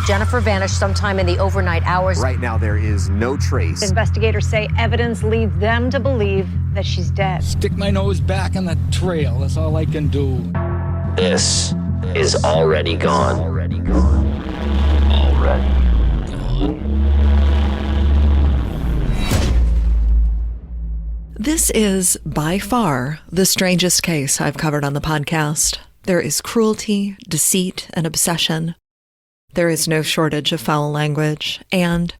Jennifer vanished sometime in the overnight hours. Right now, there is no trace. Investigators say evidence leads them to believe that she's dead. Stick my nose back on the trail. That's all I can do. This is Already Gone. Already Gone. This is, by far, the strangest case I've covered on the podcast. There is cruelty, deceit, and obsession. There is no shortage of foul language, and,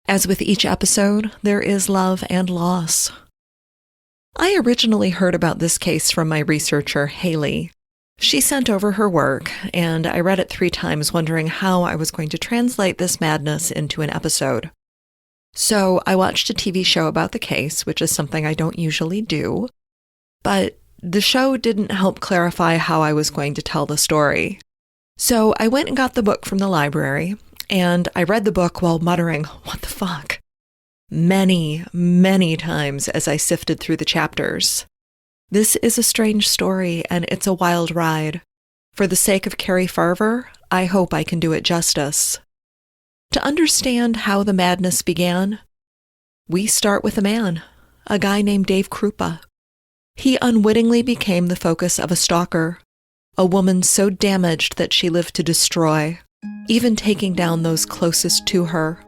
as with each episode, there is love and loss. I originally heard about this case from my researcher, Haley. She sent over her work, and I read it 3 times wondering how I was going to translate this madness into an episode. So I watched a TV show about the case, which is something I don't usually do, but the show didn't help clarify how I was going to tell the story. So I went and got the book from the library, and I read the book while muttering, "What the fuck?" many, many times as I sifted through the chapters. This is a strange story, and it's a wild ride. For the sake of Cari Farver, I hope I can do it justice. To understand how the madness began, we start with a man, a guy named Dave Krupa. He unwittingly became the focus of a stalker, a woman so damaged that she lived to destroy, even taking down those closest to her.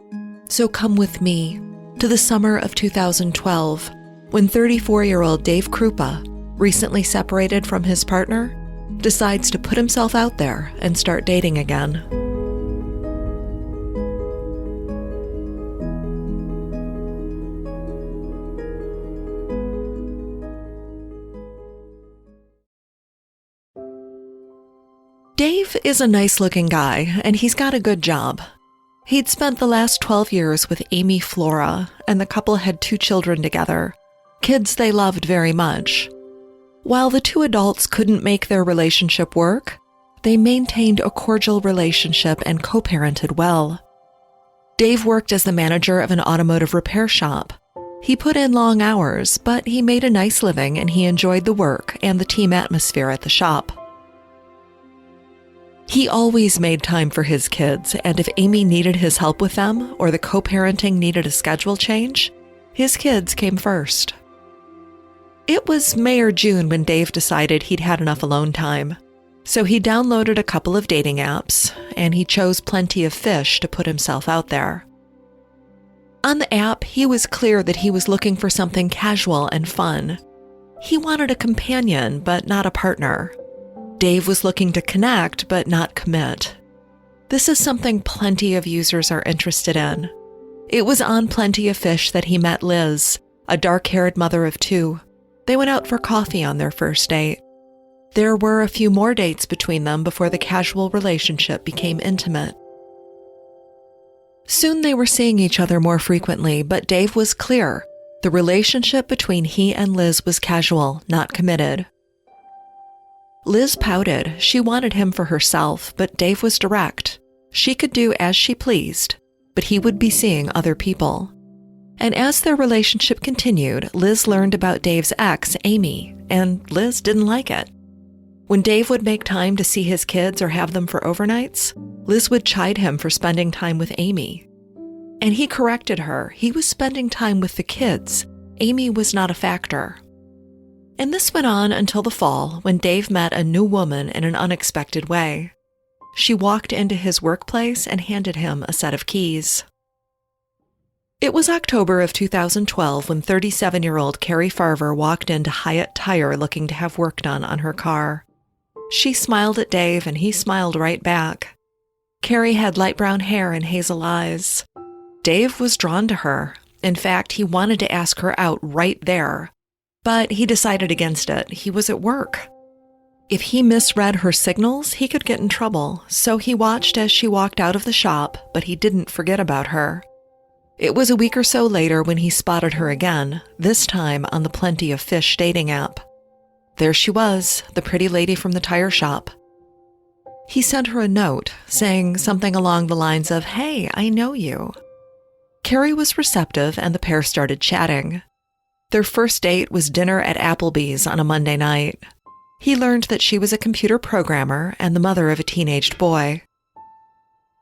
So come with me to the summer of 2012, when 34-year-old Dave Krupa, recently separated from his partner, decides to put himself out there and start dating again. Dave is a nice-looking guy, and he's got a good job. He'd spent the last 12 years with Amy Flora, and the couple had 2 children together, kids they loved very much. While the 2 adults couldn't make their relationship work, they maintained a cordial relationship and co-parented well. Dave worked as the manager of an automotive repair shop. He put in long hours, but he made a nice living and he enjoyed the work and the team atmosphere at the shop. He always made time for his kids, and if Amy needed his help with them or the co-parenting needed a schedule change, his kids came first. It was May or June when Dave decided he'd had enough alone time, so he downloaded a couple of dating apps, and he chose Plenty of Fish to put himself out there. On the app, he was clear that he was looking for something casual and fun. He wanted a companion, but not a partner. Dave was looking to connect, but not commit. This is something plenty of users are interested in. It was on Plenty of Fish that he met Liz, a dark-haired mother of 2. They went out for coffee on their first date. There were a few more dates between them before the casual relationship became intimate. Soon they were seeing each other more frequently, but Dave was clear. The relationship between he and Liz was casual, not committed. Liz pouted. She wanted him for herself, but Dave was direct. She could do as she pleased, but he would be seeing other people. And as their relationship continued, Liz learned about Dave's ex, Amy, and Liz didn't like it. When Dave would make time to see his kids or have them for overnights, Liz would chide him for spending time with Amy. And he corrected her. He was spending time with the kids. Amy was not a factor. And this went on until the fall, when Dave met a new woman in an unexpected way. She walked into his workplace and handed him a set of keys. It was October of 2012 when 37-year-old Cari Farver walked into Hyatt Tire looking to have work done on her car. She smiled at Dave and he smiled right back. Cari had light brown hair and hazel eyes. Dave was drawn to her. In fact, he wanted to ask her out right there. But he decided against it. He was at work. If he misread her signals, he could get in trouble, so he watched as she walked out of the shop, but he didn't forget about her. It was a week or so later when he spotted her again, this time on the Plenty of Fish dating app. There she was, the pretty lady from the tire shop. He sent her a note, saying something along the lines of, "Hey, I know you." Carrie was receptive and the pair started chatting. Their first date was dinner at Applebee's on a Monday night. He learned that she was a computer programmer and the mother of a teenaged boy.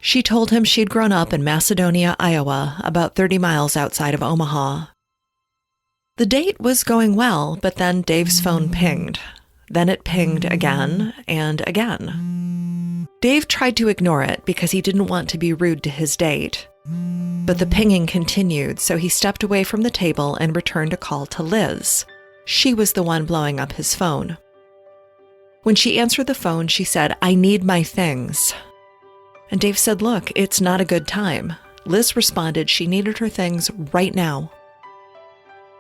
She told him she'd grown up in Macedonia, Iowa, about 30 miles outside of Omaha. The date was going well, but then Dave's phone pinged. Then it pinged again and again. Dave tried to ignore it because he didn't want to be rude to his date. But the pinging continued, so he stepped away from the table and returned a call to Liz. She was the one blowing up his phone. When she answered the phone, she said, "I need my things." And Dave said, "Look, it's not a good time." Liz responded she needed her things right now.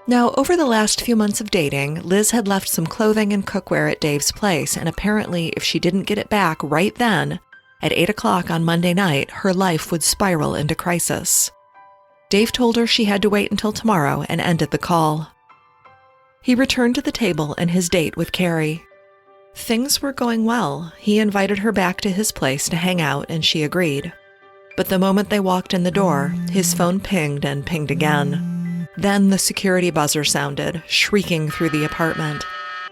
Now, over the last few months of dating, Liz had left some clothing and cookware at Dave's place, and apparently if she didn't get it back right then, at 8 o'clock on Monday night, her life would spiral into crisis. Dave told her she had to wait until tomorrow and ended the call. He returned to the table and his date with Carrie. Things were going well. He invited her back to his place to hang out, and she agreed. But the moment they walked in the door, his phone pinged and pinged again. Then the security buzzer sounded, shrieking through the apartment.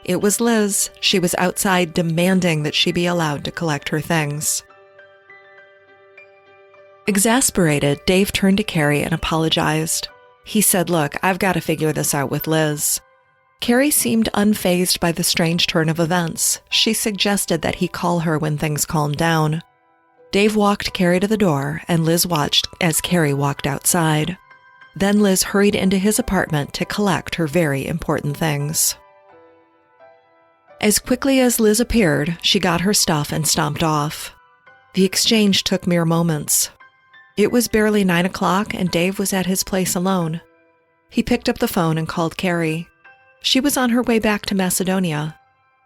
It was Liz. She was outside demanding that she be allowed to collect her things. Exasperated, Dave turned to Carrie and apologized. He said, "Look, I've got to figure this out with Liz." Carrie seemed unfazed by the strange turn of events. She suggested that he call her when things calmed down. Dave walked Carrie to the door, and Liz watched as Carrie walked outside. Then Liz hurried into his apartment to collect her very important things. As quickly as Liz appeared, she got her stuff and stomped off. The exchange took mere moments. It was barely 9 o'clock, and Dave was at his place alone. He picked up the phone and called Carrie. She was on her way back to Macedonia.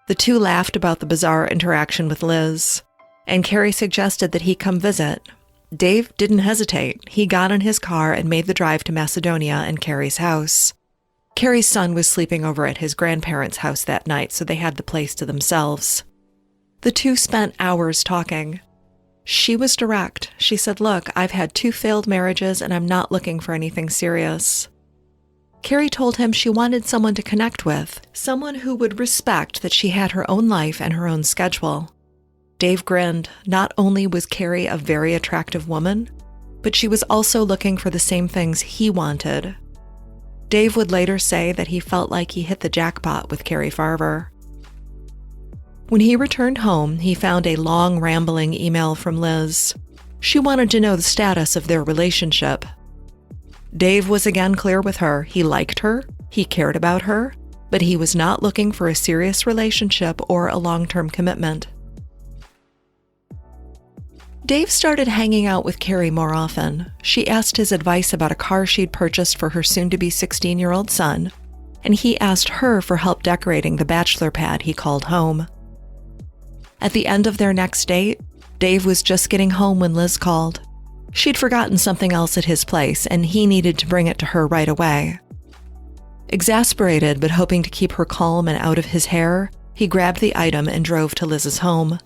The two laughed about the bizarre interaction with Liz, and Carrie suggested that he come visit. Dave didn't hesitate. He got in his car and made the drive to Macedonia and Carrie's house. Carrie's son was sleeping over at his grandparents' house that night, so they had the place to themselves. The two spent hours talking. She was direct. She said, "Look, I've had 2 failed marriages and I'm not looking for anything serious." Carrie told him she wanted someone to connect with, someone who would respect that she had her own life and her own schedule. Dave grinned. Not only was Carrie a very attractive woman, but she was also looking for the same things he wanted. Dave would later say that he felt like he hit the jackpot with Cari Farver. When he returned home, he found a long, rambling email from Liz. She wanted to know the status of their relationship. Dave was again clear with her. He liked her, he cared about her, but he was not looking for a serious relationship or a long-term commitment. Dave started hanging out with Carrie more often. She asked his advice about a car she'd purchased for her soon-to-be 16-year-old son, and he asked her for help decorating the bachelor pad he called home. At the end of their next date, Dave was just getting home when Liz called. She'd forgotten something else at his place, and he needed to bring it to her right away. Exasperated but hoping to keep her calm and out of his hair, he grabbed the item and drove to Liz's home.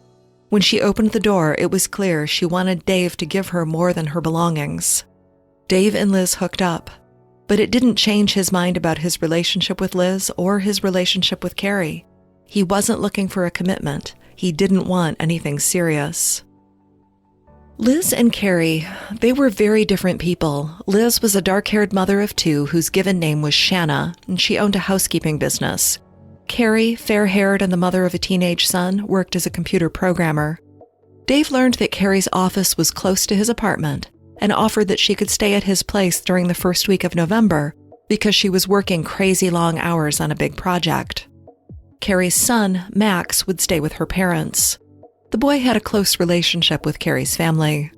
When she opened the door, it was clear she wanted Dave to give her more than her belongings. Dave and Liz hooked up, but it didn't change his mind about his relationship with Liz or his relationship with Carrie. He wasn't looking for a commitment. He didn't want anything serious. Liz and Carrie, they were very different people. Liz was a dark-haired mother of 2 whose given name was Shanna, and she owned a housekeeping business. Carrie, fair-haired and the mother of a teenage son, worked as a computer programmer. Dave learned that Carrie's office was close to his apartment and offered that she could stay at his place during the first week of November because she was working crazy long hours on a big project. Carrie's son, Max, would stay with her parents. The boy had a close relationship with Carrie's family.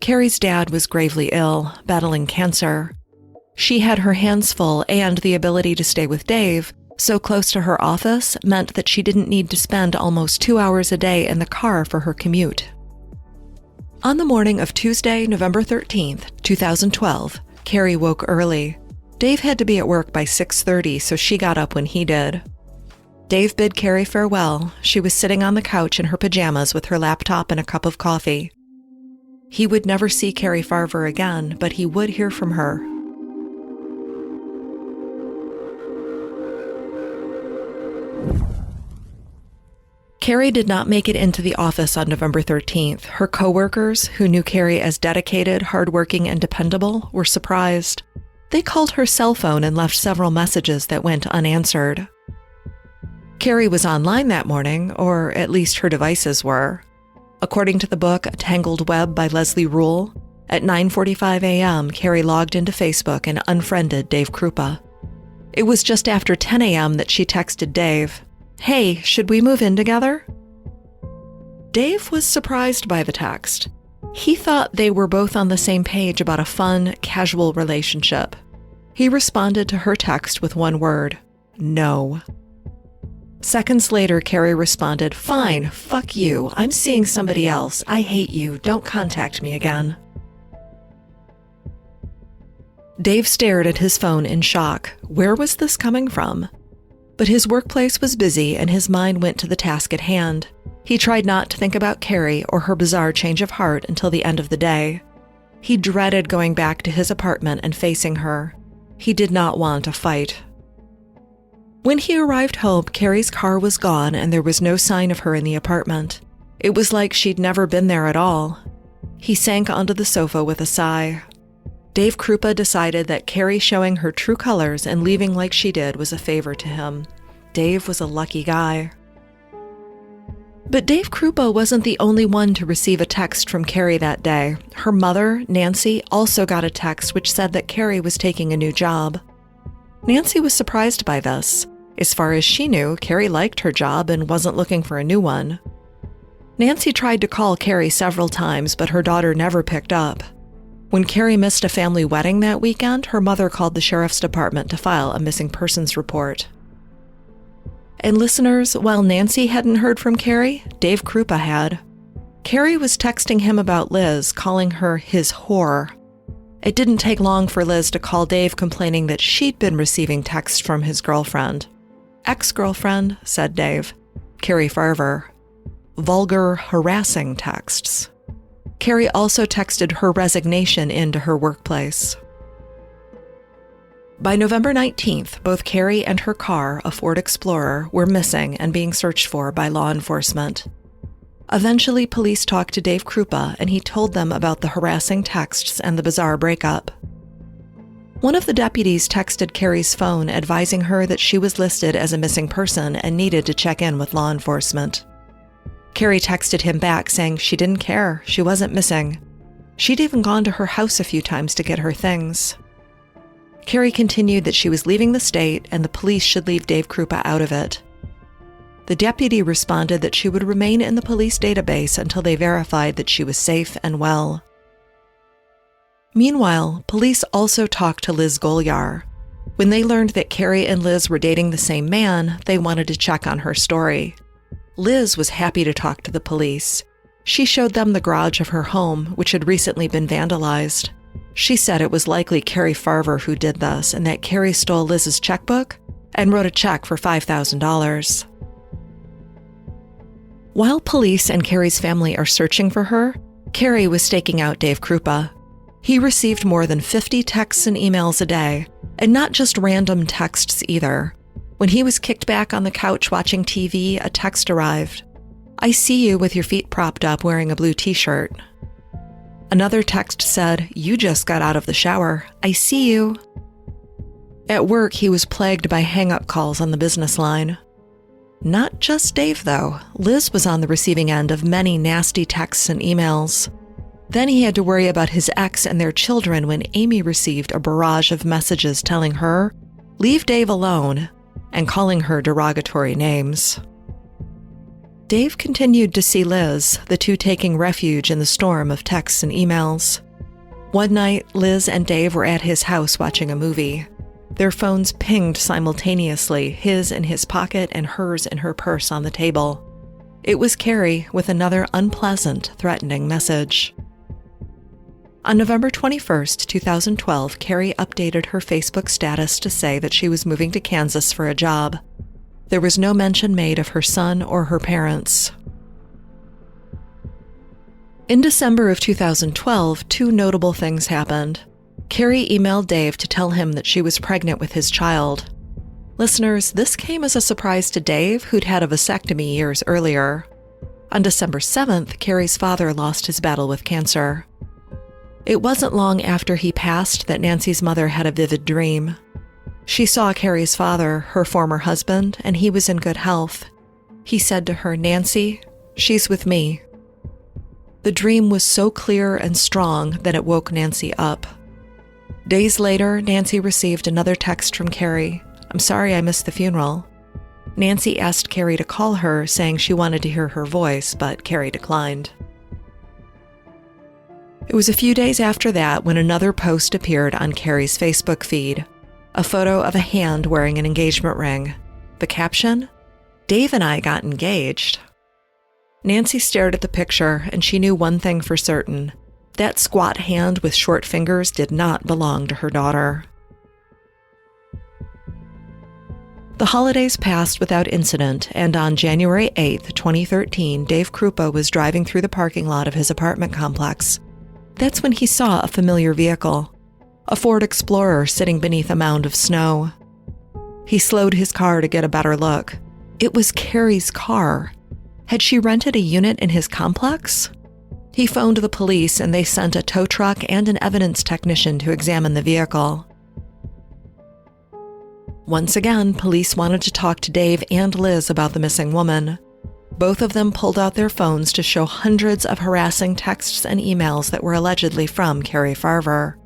Carrie's dad was gravely ill, battling cancer. She had her hands full, and the ability to stay with Dave, so close to her office, meant that she didn't need to spend almost 2 hours a day in the car for her commute. On the morning of Tuesday, November 13th, 2012, Carrie woke early. Dave had to be at work by 6:30, so she got up when he did. Dave bid Carrie farewell. She was sitting on the couch in her pajamas with her laptop and a cup of coffee. He would never see Cari Farver again, but he would hear from her. Carrie did not make it into the office on November 13th. Her coworkers, who knew Carrie as dedicated, hardworking, and dependable, were surprised. They called her cell phone and left several messages that went unanswered. Carrie was online that morning, or at least her devices were. According to the book A Tangled Web by Leslie Rule, at 9:45 a.m., Carrie logged into Facebook and unfriended Dave Krupa. It was just after 10 a.m. that she texted Dave, "Hey, should we move in together?" Dave was surprised by the text. He thought they were both on the same page about a fun, casual relationship. He responded to her text with one word, "No." Seconds later, Carrie responded, "Fine, fuck you. I'm seeing somebody else. I hate you. Don't contact me again." Dave stared at his phone in shock. Where was this coming from? But his workplace was busy and his mind went to the task at hand. He tried not to think about Carrie or her bizarre change of heart until the end of the day. He dreaded going back to his apartment and facing her. He did not want a fight. When he arrived home, Carrie's car was gone and there was no sign of her in the apartment. It was like she'd never been there at all. He sank onto the sofa with a sigh. Dave Krupa decided that Carrie showing her true colors and leaving like she did was a favor to him. Dave was a lucky guy. But Dave Krupa wasn't the only one to receive a text from Carrie that day. Her mother, Nancy, also got a text which said that Carrie was taking a new job. Nancy was surprised by this. As far as she knew, Carrie liked her job and wasn't looking for a new one. Nancy tried to call Carrie several times, but her daughter never picked up. When Carrie missed a family wedding that weekend, her mother called the sheriff's department to file a missing persons report. And listeners, while Nancy hadn't heard from Carrie, Dave Krupa had. Carrie was texting him about Liz, calling her his whore. It didn't take long for Liz to call Dave complaining that she'd been receiving texts from his girlfriend. Ex-girlfriend, said Dave. Cari Farver. Vulgar, harassing texts. Carrie also texted her resignation into her workplace. By November 19th, both Carrie and her car, a Ford Explorer, were missing and being searched for by law enforcement. Eventually, police talked to Dave Krupa, and he told them about the harassing texts and the bizarre breakup. One of the deputies texted Carrie's phone, advising her that she was listed as a missing person and needed to check in with law enforcement. Carrie texted him back saying she didn't care, she wasn't missing. She'd even gone to her house a few times to get her things. Carrie continued that she was leaving the state and the police should leave Dave Krupa out of it. The deputy responded that she would remain in the police database until they verified that she was safe and well. Meanwhile, police also talked to Liz Golyar. When they learned that Carrie and Liz were dating the same man, they wanted to check on her story. Liz was happy to talk to the police. She showed them the garage of her home, which had recently been vandalized. She said it was likely Cari Farver who did this and that Carrie stole Liz's checkbook and wrote a check for $5,000. While police and Carrie's family are searching for her, Carrie was staking out Dave Krupa. He received more than 50 texts and emails a day, and not just random texts either. When he was kicked back on the couch watching TV, a text arrived. "I see you with your feet propped up wearing a blue t-shirt." Another text said, "You just got out of the shower. I see you." At work, he was plagued by hang-up calls on the business line. Not just Dave, though. Liz was on the receiving end of many nasty texts and emails. Then he had to worry about his ex and their children when Amy received a barrage of messages telling her, "Leave Dave alone," and calling her derogatory names. Dave continued to see Liz, the two taking refuge in the storm of texts and emails. One night, Liz and Dave were at his house watching a movie. Their phones pinged simultaneously, his in his pocket and hers in her purse on the table. It was Carrie with another unpleasant, threatening message. On November 21st, 2012, Carrie updated her Facebook status to say that she was moving to Kansas for a job. There was no mention made of her son or her parents. In December of 2012, two notable things happened. Carrie emailed Dave to tell him that she was pregnant with his child. Listeners, this came as a surprise to Dave, who'd had a vasectomy years earlier. On December 7th, Carrie's father lost his battle with cancer. It wasn't long after he passed that Nancy's mother had a vivid dream. She saw Carrie's father, her former husband, and he was in good health. He said to her, "Nancy, she's with me." The dream was so clear and strong that it woke Nancy up. Days later, Nancy received another text from Carrie. "I'm sorry I missed the funeral." Nancy asked Carrie to call her, saying she wanted to hear her voice, but Carrie declined. It was a few days after that when another post appeared on Carrie's Facebook feed, a photo of a hand wearing an engagement ring. The caption, "Dave and I got engaged." Nancy stared at the picture, and she knew one thing for certain. That squat hand with short fingers did not belong to her daughter. The holidays passed without incident, and on January 8, 2013, Dave Krupa was driving through the parking lot of his apartment complex. That's when he saw a familiar vehicle, a Ford Explorer sitting beneath a mound of snow. He slowed his car to get a better look. It was Carrie's car. Had she rented a unit in his complex? He phoned the police, and they sent a tow truck and an evidence technician to examine the vehicle. Once again, police wanted to talk to Dave and Liz about the missing woman. Both of them pulled out their phones to show hundreds of harassing texts and emails that were allegedly from Cari Farver.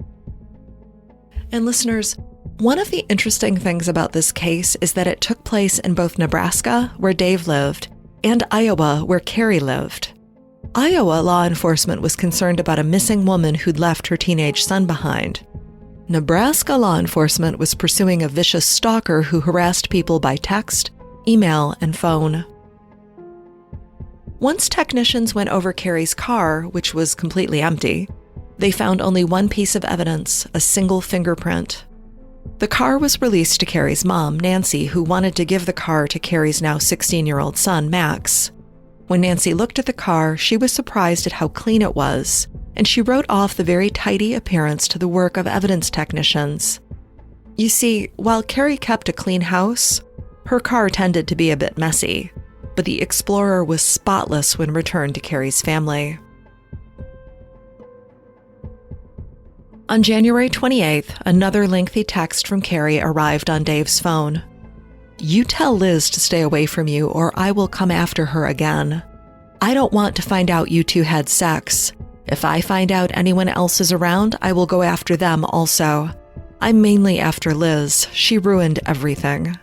And listeners, one of the interesting things about this case is that it took place in both Nebraska, where Dave lived, and Iowa, where Carrie lived. Iowa law enforcement was concerned about a missing woman who'd left her teenage son behind. Nebraska law enforcement was pursuing a vicious stalker who harassed people by text, email, and phone. Once technicians went over Carrie's car, which was completely empty, they found only one piece of evidence, a single fingerprint. The car was released to Carrie's mom, Nancy, who wanted to give the car to Carrie's now 16-year-old son, Max. When Nancy looked at the car, she was surprised at how clean it was, and she wrote off the very tidy appearance to the work of evidence technicians. You see, while Carrie kept a clean house, her car tended to be a bit messy, but the Explorer was spotless when returned to Carrie's family. On January 28th, another lengthy text from Carrie arrived on Dave's phone. "You tell Liz to stay away from you, or I will come after her again. I don't want to find out you two had sex. If I find out anyone else is around, I will go after them also. I'm mainly after Liz. She ruined everything."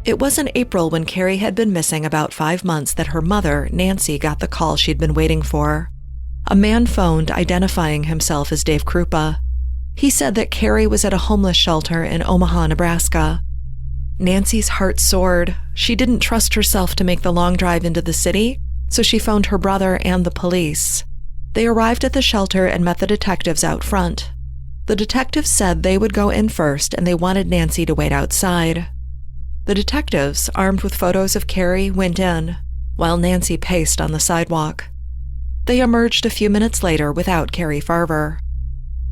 It was in April, when Carrie had been missing about 5 months, that her mother, Nancy, got the call she'd been waiting for. A man phoned identifying himself as Dave Krupa. He said that Carrie was at a homeless shelter in Omaha, Nebraska. Nancy's heart soared. She didn't trust herself to make the long drive into the city, so she phoned her brother and the police. They arrived at the shelter and met the detectives out front. The detectives said they would go in first, and they wanted Nancy to wait outside. The detectives, armed with photos of Carrie, went in, while Nancy paced on the sidewalk. They emerged a few minutes later without Cari Farver.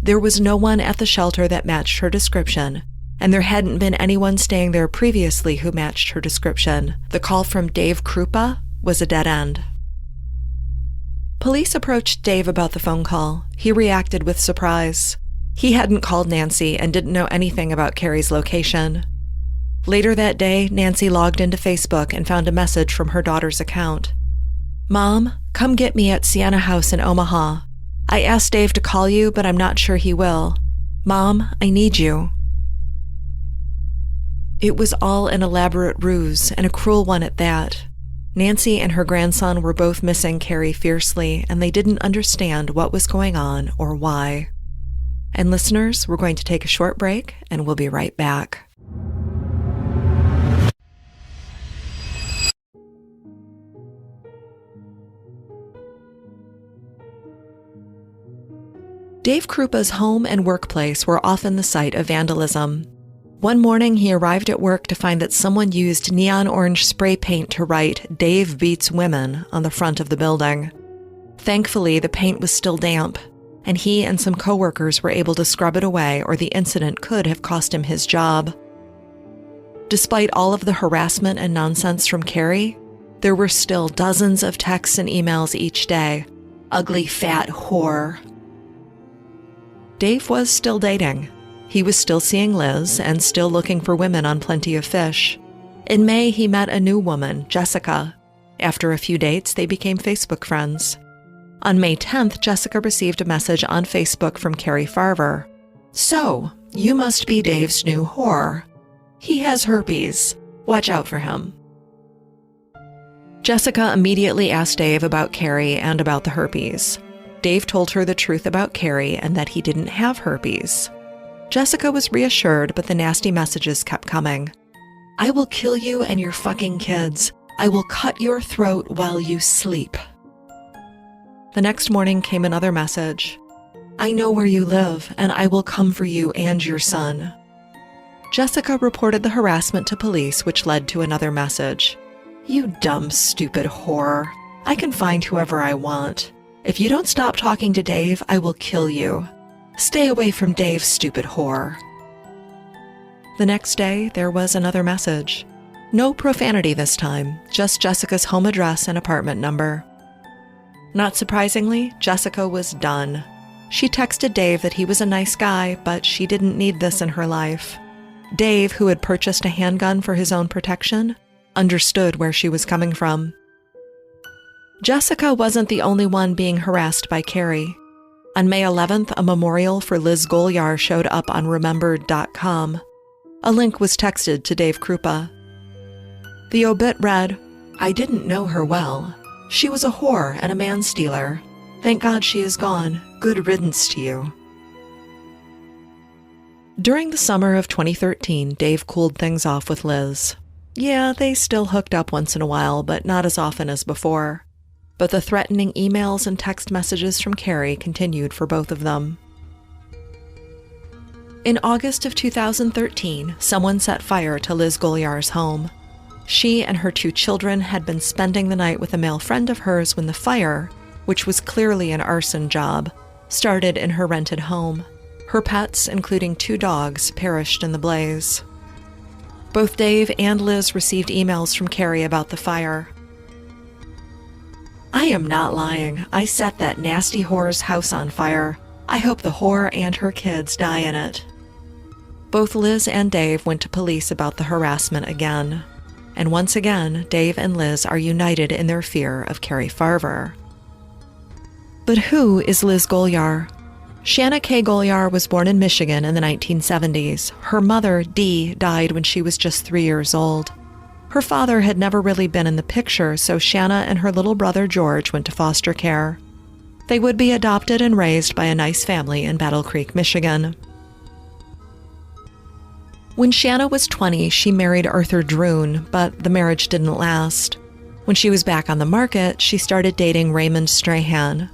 There was no one at the shelter that matched her description, and there hadn't been anyone staying there previously who matched her description. The call from Dave Krupa was a dead end. Police approached Dave about the phone call. He reacted with surprise. He hadn't called Nancy and didn't know anything about Carrie's location. Later that day, Nancy logged into Facebook and found a message from her daughter's account. "Mom, come get me at Sienna House in Omaha. I asked Dave to call you, but I'm not sure he will. Mom, I need you." It was all an elaborate ruse, and a cruel one at that. Nancy and her grandson were both missing Carrie fiercely, and they didn't understand what was going on or why. And listeners, we're going to take a short break, and we'll be right back. Dave Krupa's home and workplace were often the site of vandalism. One morning, he arrived at work to find that someone used neon orange spray paint to write "Dave Beats Women" on the front of the building. Thankfully, the paint was still damp, and he and some coworkers were able to scrub it away, or the incident could have cost him his job. Despite all of the harassment and nonsense from Carrie, there were still dozens of texts and emails each day. Ugly fat whore. Dave was still dating. He was still seeing Liz and still looking for women on Plenty of Fish. In May, he met a new woman, Jessica. After a few dates, they became Facebook friends. On May 10th, Jessica received a message on Facebook from Cari Farver. "So, you must be Dave's new whore. He has herpes. Watch out for him." Jessica immediately asked Dave about Carrie and about the herpes. Dave told her the truth about Carrie and that he didn't have herpes. Jessica was reassured, but the nasty messages kept coming. "I will kill you and your fucking kids. I will cut your throat while you sleep." The next morning came another message. "I know where you live, and I will come for you and your son." Jessica reported the harassment to police, which led to another message. "You dumb, stupid whore. I can find whoever I want. If you don't stop talking to Dave, I will kill you. Stay away from Dave, stupid whore." The next day, there was another message. No profanity this time, just Jessica's home address and apartment number. Not surprisingly, Jessica was done. She texted Dave that he was a nice guy, but she didn't need this in her life. Dave, who had purchased a handgun for his own protection, understood where she was coming from. Jessica wasn't the only one being harassed by Carrie. On May 11th, a memorial for Liz Golyar showed up on remembered.com. A link was texted to Dave Krupa. The obit read, "I didn't know her well. She was a whore and a man-stealer. Thank God she is gone. Good riddance to you." During the summer of 2013, Dave cooled things off with Liz. Yeah, they still hooked up once in a while, but not as often as before. But the threatening emails and text messages from Carrie continued for both of them. In August of 2013, someone set fire to Liz Golyar's home. She and her 2 children had been spending the night with a male friend of hers when the fire, which was clearly an arson job, started in her rented home. Her pets, including 2 dogs, perished in the blaze. Both Dave and Liz received emails from Carrie about the fire. "I am not lying. I set that nasty whore's house on fire. I hope the whore and her kids die in it." Both Liz and Dave went to police about the harassment again. And once again, Dave and Liz are united in their fear of Cari Farver. But who is Liz Golyar? Shanna K. Golyar was born in Michigan in the 1970s. Her mother, Dee, died when she was just 3 years old. Her father had never really been in the picture, so Shanna and her little brother George went to foster care. They would be adopted and raised by a nice family in Battle Creek, Michigan. When Shanna was 20, she married Arthur Droon, but the marriage didn't last. When she was back on the market, she started dating Raymond Strahan.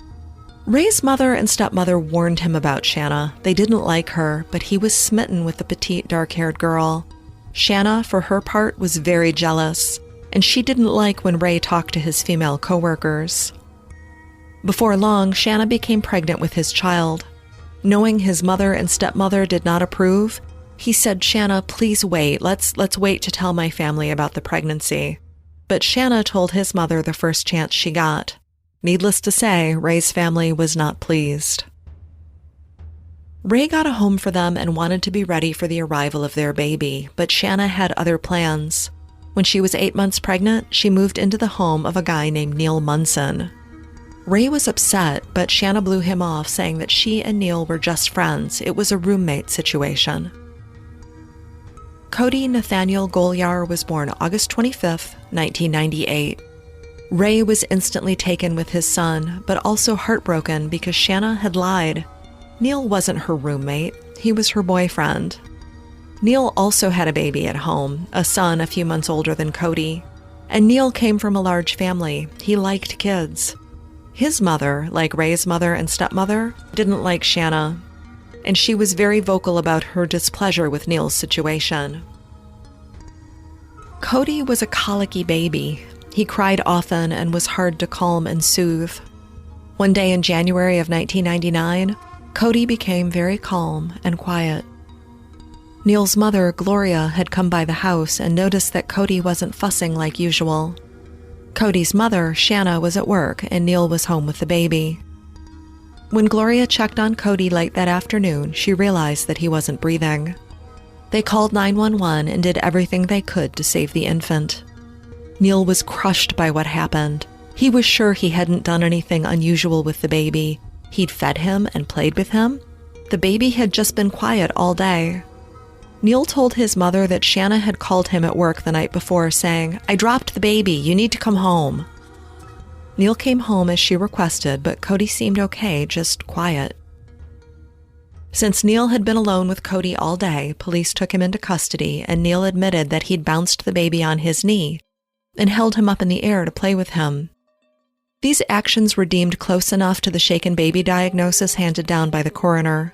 Ray's mother and stepmother warned him about Shanna. They didn't like her, but he was smitten with the petite, dark-haired girl. Shanna, for her part, was very jealous, and she didn't like when Ray talked to his female coworkers. Before long, Shanna became pregnant with his child. Knowing his mother and stepmother did not approve, he said, "Shanna, please wait. Let's wait to tell my family about the pregnancy." But Shanna told his mother the first chance she got. Needless to say, Ray's family was not pleased. Ray got a home for them and wanted to be ready for the arrival of their baby, but Shanna had other plans. When she was 8 months pregnant, she moved into the home of a guy named Neil Munson. Ray was upset, but Shanna blew him off, saying that she and Neil were just friends. It was a roommate situation. Cody Nathaniel Golyar was born August 25, 1998. Ray was instantly taken with his son, but also heartbroken because Shanna had lied. Neil wasn't her roommate, he was her boyfriend. Neil also had a baby at home, a son a few months older than Cody. And Neil came from a large family. He liked kids. His mother, like Ray's mother and stepmother, didn't like Shanna, and she was very vocal about her displeasure with Neil's situation. Cody was a colicky baby. He cried often and was hard to calm and soothe. One day in January of 1999, Cody became very calm and quiet. Neil's mother, Gloria, had come by the house and noticed that Cody wasn't fussing like usual. Cody's mother, Shanna, was at work and Neil was home with the baby. When Gloria checked on Cody late that afternoon, she realized that he wasn't breathing. They called 911 and did everything they could to save the infant. Neil was crushed by what happened. He was sure he hadn't done anything unusual with the baby. He'd fed him and played with him. The baby had just been quiet all day. Neil told his mother that Shanna had called him at work the night before saying, "I dropped the baby, you need to come home." Neil came home as she requested, but Cody seemed okay, just quiet. Since Neil had been alone with Cody all day, police took him into custody and Neil admitted that he'd bounced the baby on his knee and held him up in the air to play with him. These actions were deemed close enough to the shaken baby diagnosis handed down by the coroner.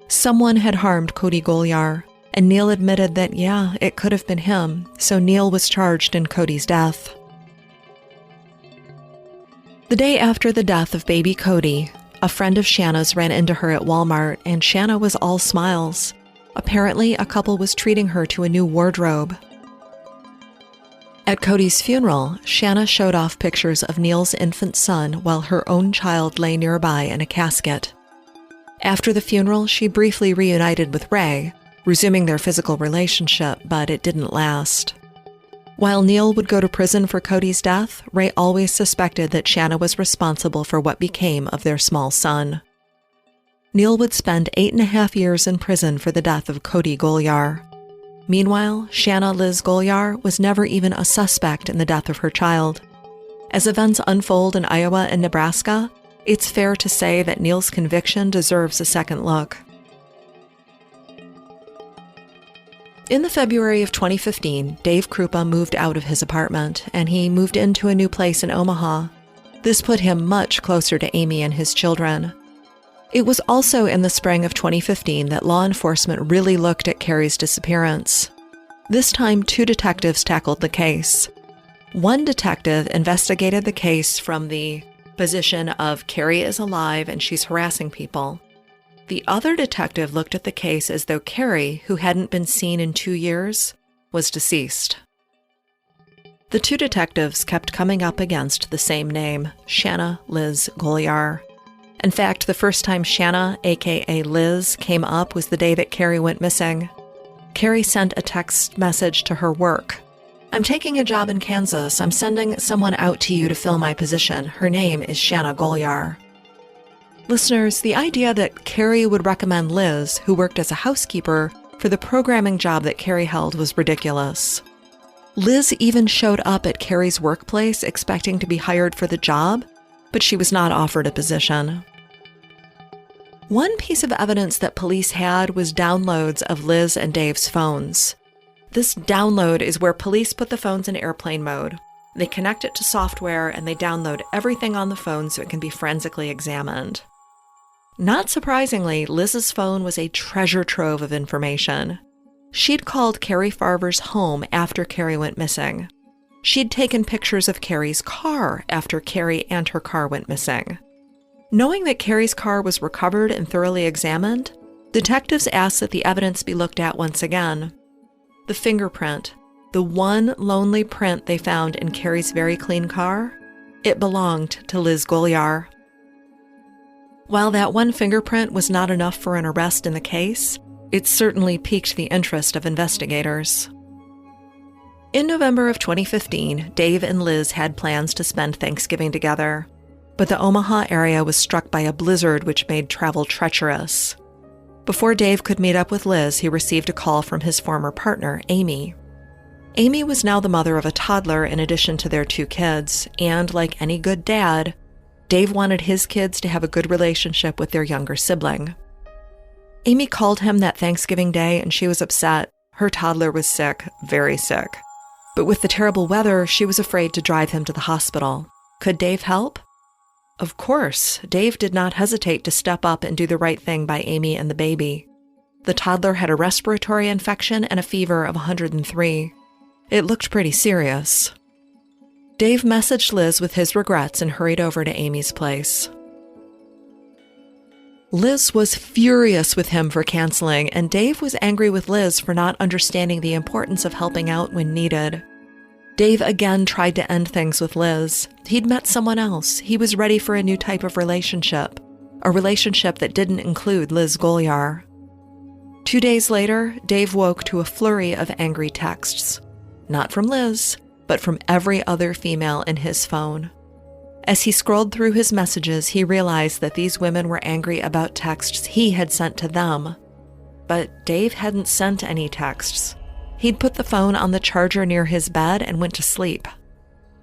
Someone had harmed Cody Golyar, and Neil admitted that, yeah, it could have been him, so Neil was charged in Cody's death. The day after the death of baby Cody, a friend of Shanna's ran into her at Walmart, and Shanna was all smiles. Apparently, a couple was treating her to a new wardrobe. At Cody's funeral, Shanna showed off pictures of Neil's infant son while her own child lay nearby in a casket. After the funeral, she briefly reunited with Ray, resuming their physical relationship, but it didn't last. While Neil would go to prison for Cody's death, Ray always suspected that Shanna was responsible for what became of their small son. Neil would spend 8.5 years in prison for the death of Cody Golyar. Meanwhile, Shanna Liz Golyar was never even a suspect in the death of her child. As events unfold in Iowa and Nebraska, it's fair to say that Neil's conviction deserves a second look. In the February of 2015, Dave Krupa moved out of his apartment, and he moved into a new place in Omaha. This put him much closer to Amy and his children. It was also in the spring of 2015 that law enforcement really looked at Carrie's disappearance. This time, 2 detectives tackled the case. One detective investigated the case from the position of Carrie is alive and she's harassing people. The other detective looked at the case as though Carrie, who hadn't been seen in 2 years, was deceased. The 2 detectives kept coming up against the same name, Shanna Liz Golyar. In fact, the first time Shanna, aka Liz, came up was the day that Carrie went missing. Carrie sent a text message to her work. "I'm taking a job in Kansas. I'm sending someone out to you to fill my position. Her name is Shanna Golyar." Listeners, the idea that Carrie would recommend Liz, who worked as a housekeeper, for the programming job that Carrie held was ridiculous. Liz even showed up at Carrie's workplace expecting to be hired for the job, but she was not offered a position. One piece of evidence that police had was downloads of Liz and Dave's phones. This download is where police put the phones in airplane mode. They connect it to software and they download everything on the phone so it can be forensically examined. Not surprisingly, Liz's phone was a treasure trove of information. She'd called Cari Farver's home after Carrie went missing. She'd taken pictures of Carrie's car after Carrie and her car went missing. Knowing that Carrie's car was recovered and thoroughly examined, detectives asked that the evidence be looked at once again. The fingerprint, the one lonely print they found in Carrie's very clean car, it belonged to Liz Golyar. While that one fingerprint was not enough for an arrest in the case, it certainly piqued the interest of investigators. In November of 2015, Dave and Liz had plans to spend Thanksgiving together, but the Omaha area was struck by a blizzard which made travel treacherous. Before Dave could meet up with Liz, he received a call from his former partner, Amy. Amy was now the mother of a toddler in addition to their 2 kids, and like any good dad, Dave wanted his kids to have a good relationship with their younger sibling. Amy called him that Thanksgiving day and she was upset. Her toddler was sick, very sick. But with the terrible weather, she was afraid to drive him to the hospital. Could Dave help? Of course, Dave did not hesitate to step up and do the right thing by Amy and the baby. The toddler had a respiratory infection and a fever of 103. It looked pretty serious. Dave messaged Liz with his regrets and hurried over to Amy's place. Liz was furious with him for canceling, and Dave was angry with Liz for not understanding the importance of helping out when needed. Dave again tried to end things with Liz. He'd met someone else. He was ready for a new type of relationship, a relationship that didn't include Liz Golyar. 2 days later, Dave woke to a flurry of angry texts. Not from Liz, but from every other female in his phone. As he scrolled through his messages, he realized that these women were angry about texts he had sent to them. But Dave hadn't sent any texts. He'd put the phone on the charger near his bed and went to sleep.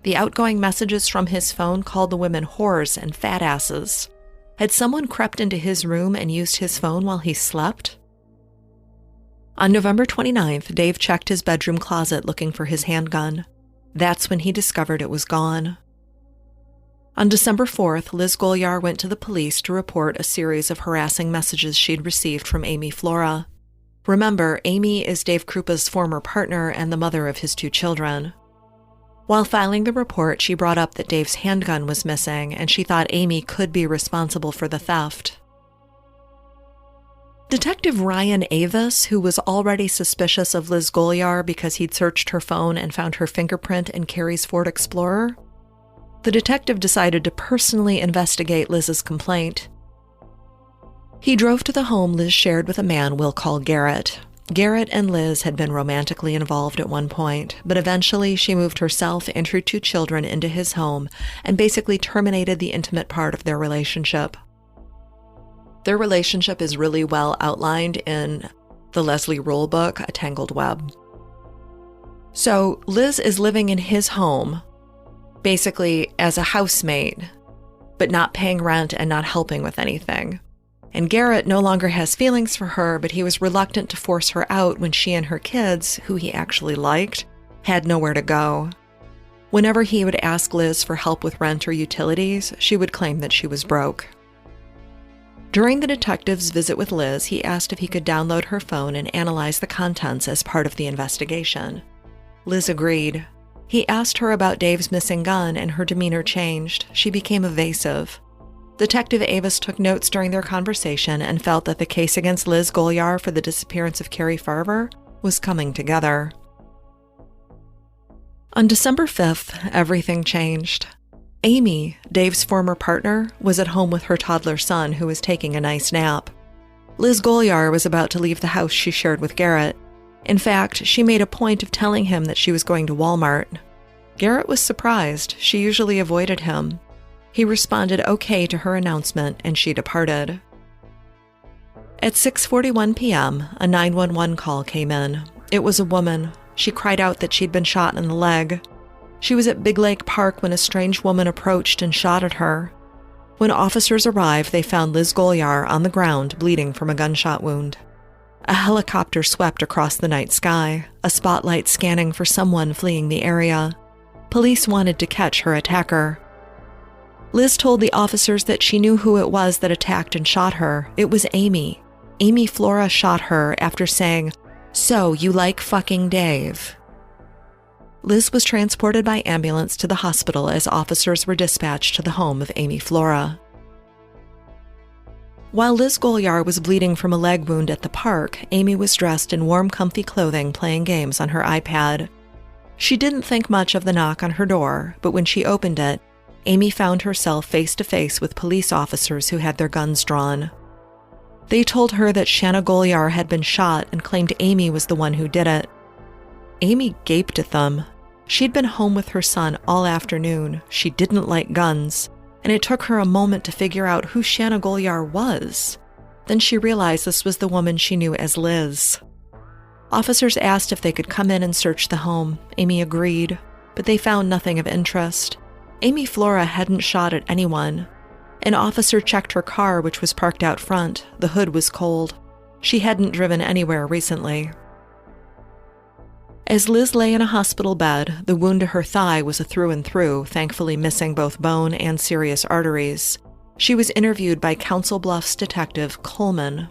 The outgoing messages from his phone called the women whores and fat asses. Had someone crept into his room and used his phone while he slept? On November 29th, Dave checked his bedroom closet looking for his handgun. That's when he discovered it was gone. On December 4th, Liz Golyar went to the police to report a series of harassing messages she'd received from Amy Flora. Remember, Amy is Dave Krupa's former partner and the mother of his 2 children. While filing the report, she brought up that Dave's handgun was missing, and she thought Amy could be responsible for the theft. Detective Ryan Avis, who was already suspicious of Liz Golyar because he'd searched her phone and found her fingerprint in Carrie's Ford Explorer, the detective decided to personally investigate Liz's complaint. He drove to the home Liz shared with a man we'll call Garrett. Garrett and Liz had been romantically involved at one point, but eventually she moved herself and her 2 children into his home and basically terminated the intimate part of their relationship. Their relationship is really well outlined in the Leslie Rule book, A Tangled Web. So Liz is living in his home, basically as a housemate, but not paying rent and not helping with anything. And Garrett no longer has feelings for her, but he was reluctant to force her out when she and her kids, who he actually liked, had nowhere to go. Whenever he would ask Liz for help with rent or utilities, she would claim that she was broke. During the detective's visit with Liz, he asked if he could download her phone and analyze the contents as part of the investigation. Liz agreed. He asked her about Dave's missing gun, and her demeanor changed. She became evasive. Detective Avis took notes during their conversation and felt that the case against Liz Golyar for the disappearance of Cari Farver was coming together. On December 5th, everything changed. Amy, Dave's former partner, was at home with her toddler son who was taking a nice nap. Liz Golyar was about to leave the house she shared with Garrett. In fact, she made a point of telling him that she was going to Walmart. Garrett was surprised. She usually avoided him. He responded okay to her announcement, and she departed. At 6:41 p.m., a 911 call came in. It was a woman. She cried out that she'd been shot in the leg. She was at Big Lake Park when a strange woman approached and shot at her. When officers arrived, they found Liz Golyar on the ground, bleeding from a gunshot wound. A helicopter swept across the night sky, a spotlight scanning for someone fleeing the area. Police wanted to catch her attacker. Liz told the officers that she knew who it was that attacked and shot her. It was Amy. Amy Flora shot her after saying, "So, you like fucking Dave?" Liz was transported by ambulance to the hospital as officers were dispatched to the home of Amy Flora. While Liz Golyar was bleeding from a leg wound at the park, Amy was dressed in warm, comfy clothing playing games on her iPad. She didn't think much of the knock on her door, but when she opened it, Amy found herself face-to-face with police officers who had their guns drawn. They told her that Shanna Golyar had been shot and claimed Amy was the one who did it. Amy gaped at them. She'd been home with her son all afternoon. She didn't like guns, and it took her a moment to figure out who Shanna Golyar was. Then she realized this was the woman she knew as Liz. Officers asked if they could come in and search the home. Amy agreed, but they found nothing of interest. Amy Flora hadn't shot at anyone. An officer checked her car, which was parked out front. The hood was cold. She hadn't driven anywhere recently. As Liz lay in a hospital bed, the wound to her thigh was a through and through, thankfully missing both bone and serious arteries. She was interviewed by Council Bluffs detective Coleman.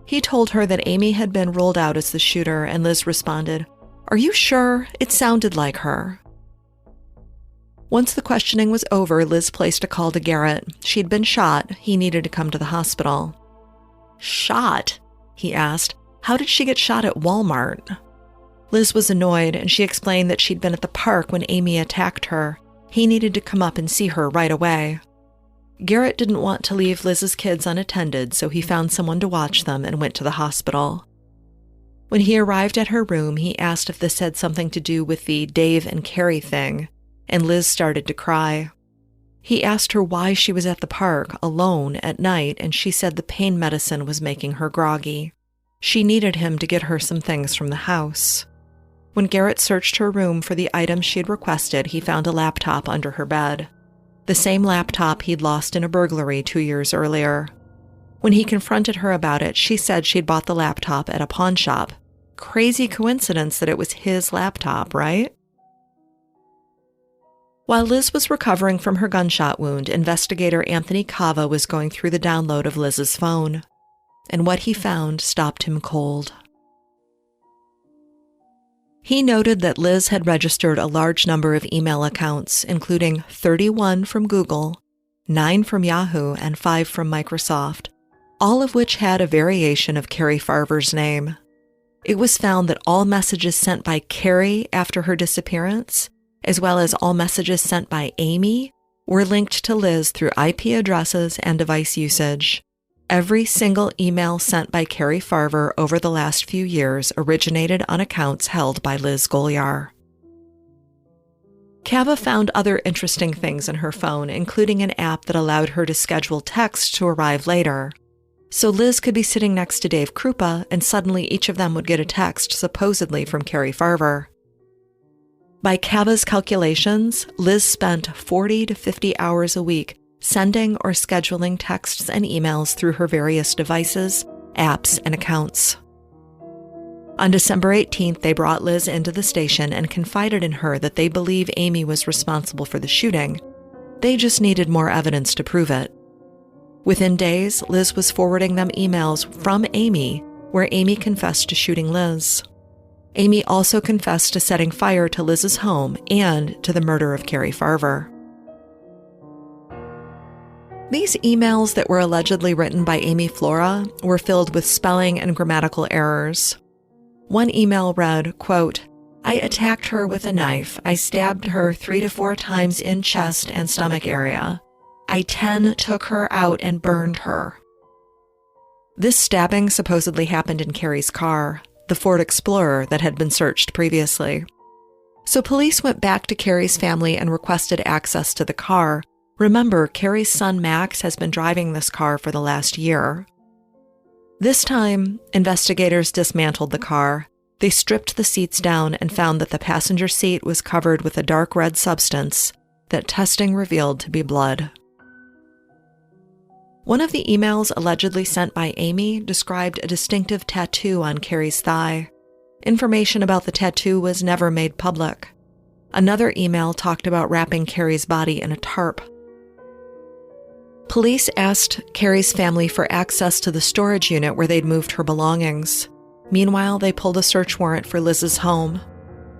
He told her that Amy had been ruled out as the shooter, and Liz responded, "Are you sure? It sounded like her." Once the questioning was over, Liz placed a call to Garrett. She'd been shot. He needed to come to the hospital. Shot? He asked. How did she get shot at Walmart? Liz was annoyed, and she explained that she'd been at the park when Amy attacked her. He needed to come up and see her right away. Garrett didn't want to leave Liz's kids unattended, so he found someone to watch them and went to the hospital. When he arrived at her room, he asked if this had something to do with the Dave and Carrie thing, and Liz started to cry. He asked her why she was at the park alone at night, and she said the pain medicine was making her groggy. She needed him to get her some things from the house. When Garrett searched her room for the items she had requested, he found a laptop under her bed. The same laptop he'd lost in a burglary 2 years earlier. When he confronted her about it, she said she'd bought the laptop at a pawn shop. Crazy coincidence that it was his laptop, right? While Liz was recovering from her gunshot wound, investigator Anthony Cava was going through the download of Liz's phone. And what he found stopped him cold. He noted that Liz had registered a large number of email accounts, including 31 from Google, 9 from Yahoo, and 5 from Microsoft, all of which had a variation of Cari Farver's name. It was found that all messages sent by Carrie after her disappearance, as well as all messages sent by Amy, were linked to Liz through IP addresses and device usage. Every single email sent by Cari Farver over the last few years originated on accounts held by Liz Golyar. Cava found other interesting things in her phone, including an app that allowed her to schedule texts to arrive later. So Liz could be sitting next to Dave Krupa, and suddenly each of them would get a text supposedly from Cari Farver. By Cava's calculations, Liz spent 40 to 50 hours a week sending or scheduling texts and emails through her various devices, apps, and accounts. On December 18th, they brought Liz into the station and confided in her that they believe Amy was responsible for the shooting. They just needed more evidence to prove it. Within days, Liz was forwarding them emails from Amy, where Amy confessed to shooting Liz. Amy also confessed to setting fire to Liz's home and to the murder of Cari Farver. These emails that were allegedly written by Amy Flora were filled with spelling and grammatical errors. One email read, quote, "I attacked her with a knife. I stabbed her 3 to 4 times in chest and stomach area. I took her out and burned her." This stabbing supposedly happened in Carrie's car, the Ford Explorer that had been searched previously. So police went back to Carrie's family and requested access to the car. Remember, Carrie's son Max has been driving this car for the last year. This time, investigators dismantled the car. They stripped the seats down and found that the passenger seat was covered with a dark red substance that testing revealed to be blood. One of the emails allegedly sent by Amy described a distinctive tattoo on Carrie's thigh. Information about the tattoo was never made public. Another email talked about wrapping Carrie's body in a tarp. Police asked Carrie's family for access to the storage unit where they'd moved her belongings. Meanwhile, they pulled a search warrant for Liz's home.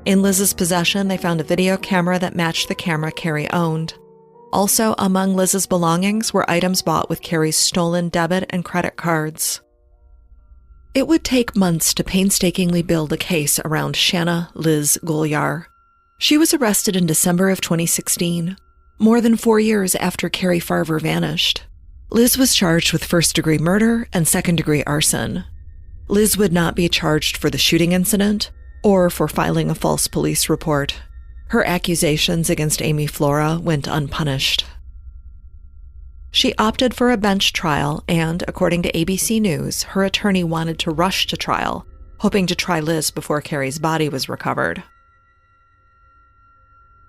In Liz's possession, they found a video camera that matched the camera Carrie owned. Also, among Liz's belongings were items bought with Carrie's stolen debit and credit cards. It would take months to painstakingly build a case around Shanna Liz Golyar. She was arrested in December of 2016. More than 4 years after Cari Farver vanished. Liz was charged with first-degree murder and second-degree arson. Liz would not be charged for the shooting incident or for filing a false police report. Her accusations against Amy Flora went unpunished. She opted for a bench trial and, according to ABC News, her attorney wanted to rush to trial, hoping to try Liz before Carrie's body was recovered.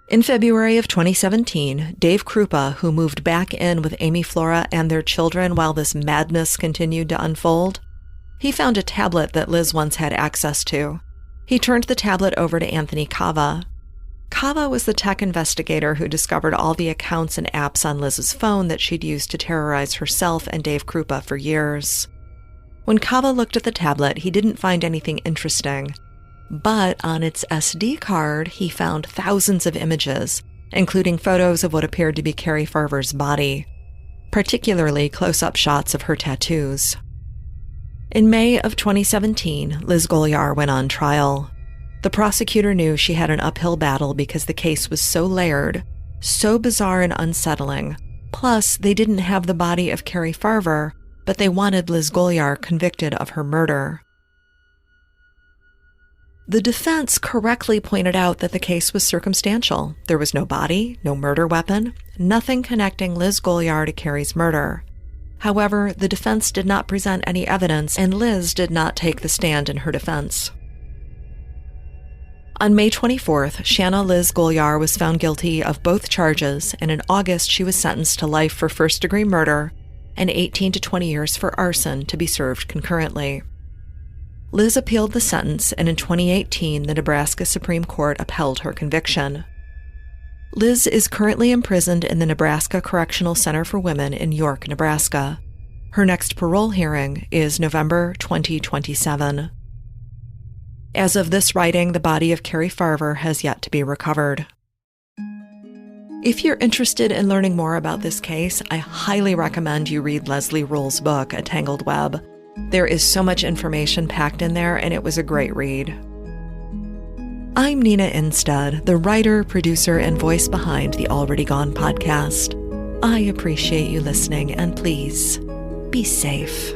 In February of 2017, Dave Krupa, who moved back in with Amy Flora and their children while this madness continued to unfold, he found a tablet that Liz once had access to. He turned the tablet over to Anthony Cava. Cava was the tech investigator who discovered all the accounts and apps on Liz's phone that she'd used to terrorize herself and Dave Krupa for years. When Cava looked at the tablet, he didn't find anything interesting. But on its SD card, he found thousands of images, including photos of what appeared to be Cari Farver's body, particularly close-up shots of her tattoos. In May of 2017, Liz Golyar went on trial. The prosecutor knew she had an uphill battle because the case was so layered, so bizarre and unsettling. Plus, they didn't have the body of Cari Farver, but they wanted Liz Golyar convicted of her murder. The defense correctly pointed out that the case was circumstantial. There was no body, no murder weapon, nothing connecting Liz Golyar to Carrie's murder. However, the defense did not present any evidence, and Liz did not take the stand in her defense. On May 24th, Shanna Liz Golyar was found guilty of both charges, and in August she was sentenced to life for first-degree murder and 18 to 20 years for arson to be served concurrently. Liz appealed the sentence, and in 2018, the Nebraska Supreme Court upheld her conviction. Liz is currently imprisoned in the Nebraska Correctional Center for Women in York, Nebraska. Her next parole hearing is November 2027. As of this writing, the body of Cari Farver has yet to be recovered. If you're interested in learning more about this case, I highly recommend you read Leslie Rule's book, A Tangled Web. There is so much information packed in there, and it was a great read. I'm Nina Instead, the writer, producer, and voice behind the Already Gone podcast. I appreciate you listening, and please, be safe.